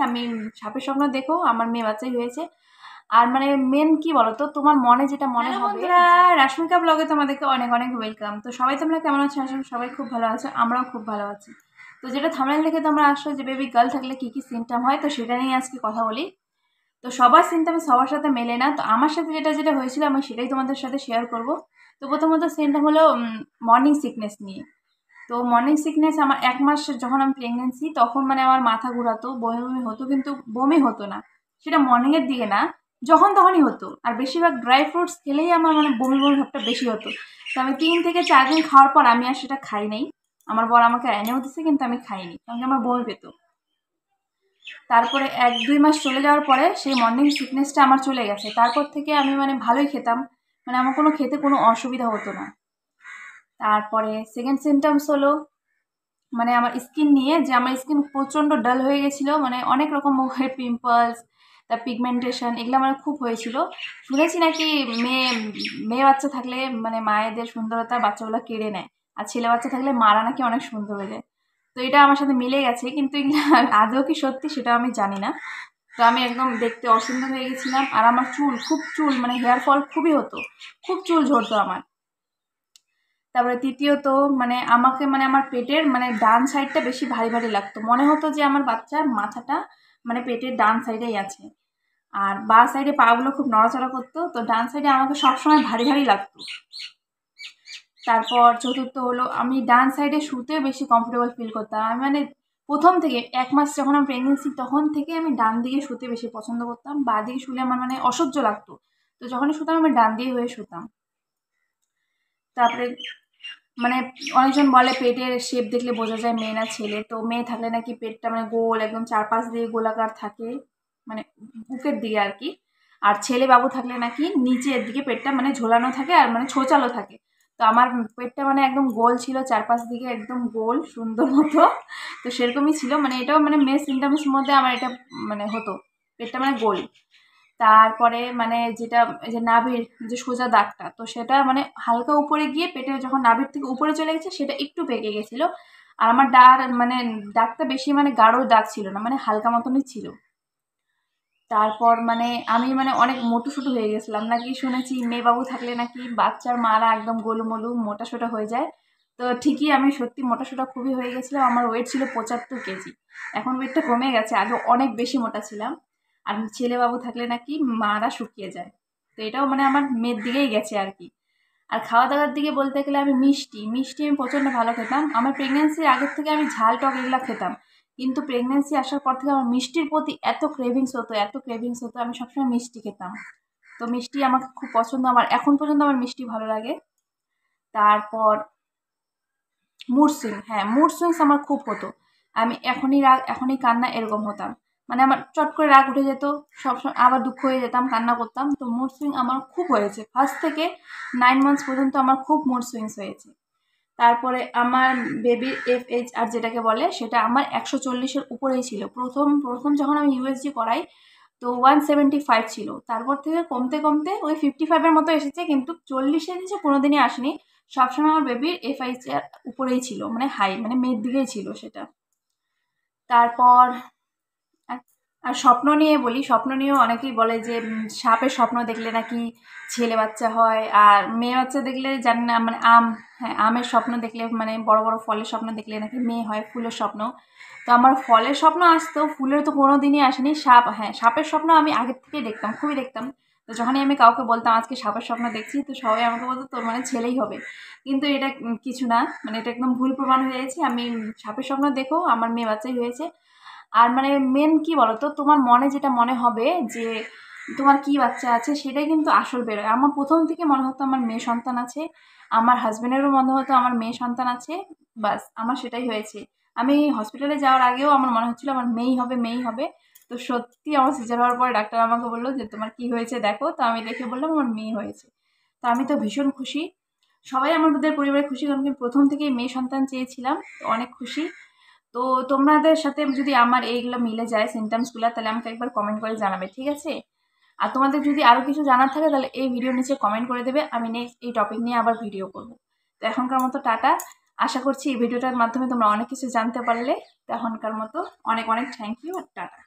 আমি সাপের স্বপ্ন দেখো আমার মেয়ে বাচ্চাই হয়েছে। আর মানে মেন কি বলতো, তোমার মনে যেটা মনে হবে। বন্ধুরা, রাশ্মিকা ব্লগে তোমাদেরকে অনেক অনেক ওয়েলকাম। তো সবাই তোমরা কেমন আছো? আসলে সবাই খুব ভালো আছো, আমরাও খুব ভালো আছি। তো যেটা থাম্বনেল দেখে তোমরা আসলো যে বেবি গার্ল থাকলে কি কি সিমটম হয়, তো সেটা নিয়ে আজকে কথা বলি। তো সবার সিমটম সবার সাথে মেলে না, তো আমার সাথে যেটা যেটা হয়েছিল আমি সেটাই তোমাদের সাথে শেয়ার করব। তো প্রথমত সিমটম হলো মর্নিং সিকনেস নিয়ে। তো মর্নিং সিকনেস আমার 1 মাস যখন আমি প্রেগনেন্সি, তখন মানে আমার মাথা ঘোরাতো, বমি বমি হতো, কিন্তু বমি হতো না, সেটা মর্নিংয়ের দিকে না, যখন তখনই হতো। আর বেশিরভাগ ড্রাই ফ্রুটস খেলেই আমার মানে বমি বমি ভাবটা বেশি হতো। তো আমি 3 থেকে 4 দিন খাওয়ার পর আমি আর সেটা খাই নাই। আমার বর আমাকে এনেও দিচ্ছে, কিন্তু আমি খাইনি, কারণ আমার বমি পেত। তারপরে 1-2 মাস চলে যাওয়ার পরে সেই মর্নিং সিকনেসটা আমার চলে গেছে। তারপর থেকে আমি মানে ভালোই খেতাম, মানে আমার কোনো খেতে কোনো অসুবিধা হতো না। তারপরে সেকেন্ড সিমটমস হলো মানে আমার স্কিন নিয়ে, যে আমার স্কিন প্রচণ্ড ডাল হয়ে গেছিলো, মানে অনেক রকম মুখের পিম্পলস, তার পিগমেন্টেশন, এগুলো আমার খুব হয়েছিল। শুনেছি নাকি মেয়ে মেয়ে বাচ্চা থাকলে মানে মায়েদের সুন্দরতা বাচ্চাগুলো কেড়ে নেয়, আর ছেলে বাচ্চা থাকলে মারা নাকি অনেক সুন্দর হয়ে যায়। তো এটা আমার সাথে মিলে গেছে, কিন্তু এগুলো আদৌ কি সত্যি সেটা আমি জানি না। তো আমি একদম দেখতে অসুন্দর হয়ে গেছিলাম, আর আমার চুল মানে হেয়ার ফল খুবই হতো, খুব চুল ঝরতো আমার। তারপরে তৃতীয়ত মানে আমাকে মানে আমার পেটের মানে ডান সাইডটা বেশি ভারী ভারী লাগতো, মনে হতো যে আমার বাচ্চার মাথাটা মানে পেটের ডান সাইডেই আছে। আর বাঁ সাইডে পাগুলো খুব নড়াচড়া করতো, তো ডান সাইডে আমাকে সবসময় ভারী ভারী লাগতো। তারপর চতুর্থ হলো আমি ডান সাইডে শুতেও বেশি কমফোর্টেবল ফিল করতাম। আমি মানে প্রথম থেকে 1 মাস যখন আমি প্রেগনেন্সি, তখন থেকে আমি ডান দিকে শুতে বেশি পছন্দ করতাম, বাঁ দিকে শুলে আমার মানে অসহ্য লাগতো। তো যখনই শুতাম আমি ডান দিয়ে হয়ে শুতাম। তারপরে মানে অনেকজন বলে পেটের শেপ দেখলে বোঝা যায় মেয়ে না ছেলে। তো মেয়ে থাকলে নাকি পেটটা মানে গোল, একদম 4-5 দিয়ে গোলাকার থাকে, মানে বুকের দিকে আর কি। আর ছেলে বাবু থাকলে নাকি নিচের দিকে পেটটা মানে ঝোলানো থাকে, আর মানে ছোচালো থাকে। তো আমার পেটটা মানে একদম গোল ছিল, 4-5 দিকে একদম গোল সুন্দর মতো। তো সেরকমই ছিল, মানে এটাও মানে মেয়ে সিমটমসের মধ্যে আমার এটা মানে হতো, পেটটা মানে গোল। তারপরে মানে যেটা যে নাভির যে সোজা দাগটা, তো সেটা মানে হালকা উপরে গিয়ে পেটে যখন নাভির থেকে উপরে চলে গেছে, সেটা একটু পেকে গেছিলো। আর আমার মানে দাগটা বেশি মানে গাঢ় দাগ ছিল না, মানে হালকা মতনই ছিল। তারপর মানে আমি মানে অনেক মোটু-সোটু হয়ে গেছিলাম, নাকি শুনেছি মেয়েবাবু থাকলে নাকি বাচ্চার মারা একদম গোলুমোলু মোটা-সোটা হয়ে যায়। তো ঠিকই আমি সত্যি মোটা-সোটা খুবই হয়ে গেছিলাম। আমার ওয়েট ছিল 75 কেজি। এখন ওয়েটটা কমে গেছে, আগে অনেক বেশি মোটা ছিলাম। আর ছেলেবাবু থাকলে নাকি মারা শুকিয়ে যায়। তো এটাও মানে আমার মেয়ের দিকেই গেছে আর কি। আর খাওয়া-দাওয়ার দিকে বলতে গেলে আমি মিষ্টি আমি প্রচণ্ড ভালো খেতাম। আমার প্রেগনেন্সির আগের থেকে আমি ঝাল টক এগুলা খেতাম। কিন্তু প্রেগনেন্সি আসার পর থেকে আমার মিষ্টির প্রতি এত ক্রেভিংস হতো, আমি সবসময় মিষ্টি খেতাম। তো মিষ্টি আমাকে খুব পছন্দ, আমার এখন পর্যন্ত আমার মিষ্টি ভালো লাগে। তারপর মুড সুইংস আমার খুব হতো। আমি এখনই রাগ, এখনই কান্না, এরকম হতাম। মানে আমার চট করে রাগ উঠে যেত, সবসময় আবার দুঃখ হয়ে যেতাম, কান্না করতাম। তো মুড সুইং আমার খুব হয়েছে। ফার্স্ট থেকে 9 মান্থস পর্যন্ত আমার খুব মুড সুইংস হয়েছে। তারপরে আমার বেবির FHR যেটাকে বলে, সেটা আমার 140-এর উপরেই ছিল। প্রথম যখন আমি USG করাই, তো 175 ছিল। তারপর থেকে কমতে কমতে ওই 55 এর মতো এসেছে, কিন্তু 40-এর নিচে কোনোদিনই আসেনি। সবসময় আমার বেবির FHR উপরেই ছিল, মানে হাই, মানে মেয়ের দিকেই ছিল সেটা। তারপর আর স্বপ্ন নিয়ে বলি, স্বপ্ন নিয়েও অনেকেই বলে যে সাপের স্বপ্ন দেখলে নাকি ছেলে বাচ্চা হয়, আর মেয়ে বাচ্চা দেখলে জানি না, মানে হ্যাঁ, আমের স্বপ্ন দেখলে মানে বড় বড় ফলের স্বপ্ন দেখলে নাকি মেয়ে হয়, ফুলের স্বপ্ন। তো আমার ফলের স্বপ্ন আসতো, ফুলের তো কোনো দিনই আসেনি। সাপের স্বপ্ন আমি আগের থেকেই দেখতাম, খুবই দেখতাম। তো যখনই আমি কাউকে বলতাম আজকে সাপের স্বপ্ন দেখছি, তো সবাই আমাকে বলতো তোর মানে ছেলেই হবে। কিন্তু এটা কিছু না, মানে এটা একদম ভুল প্রমাণ হয়েছে। আমি সাপের স্বপ্ন দেখো আমার মেয়ে বাচ্চাই হয়েছে। আর মানে মেন কি বলতো, তোমার মনে যেটা মনে হবে যে তোমার কি বাচ্চা আছে, সেটাই কিন্তু আসল বেরোয়। আমার প্রথম থেকে মনে হতো আমার মেয়ে সন্তান আছে, আমার হাজবেন্ডেরও মনে হতো আমার মেয়ে সন্তান আছে, বাস আমার সেটাই হয়েছে। আমি হসপিটালে যাওয়ার আগেও আমার মনে হচ্ছিল আমার মেয়েই হবে। তো সত্যি আমার সিজার হওয়ার পরে ডাক্তার আমাকে বললো যে তোমার কি হয়েছে দেখো, তো আমি দেখে বললাম আমার মেয়ে হয়েছে। তো আমি তো ভীষণ খুশি, সবাই আমাদের পরিবারে খুশি, কারণ আমি প্রথম থেকেই মেয়ে সন্তান চেয়েছিলাম, তো অনেক খুশি। তো তোমাদের সাথে যদি আমার এইগুলো মিলে যায় সিমটমসগুলো, তাহলে আমাকে একবার কমেন্ট করে জানাবে, ঠিক আছে? আর তোমাদের যদি আরও কিছু জানার থাকে তাহলে এই ভিডিওর নিচে কমেন্ট করে দেবে, আমি নেক্সট এই টপিক নিয়ে আবার ভিডিও করব। তো এখনকার মতো টাটা। আশা করছি এই ভিডিওটার মাধ্যমে তোমরা অনেক কিছু জানতে পারলে। তো এখনকার মতো অনেক অনেক থ্যাংক ইউ আর টাটা।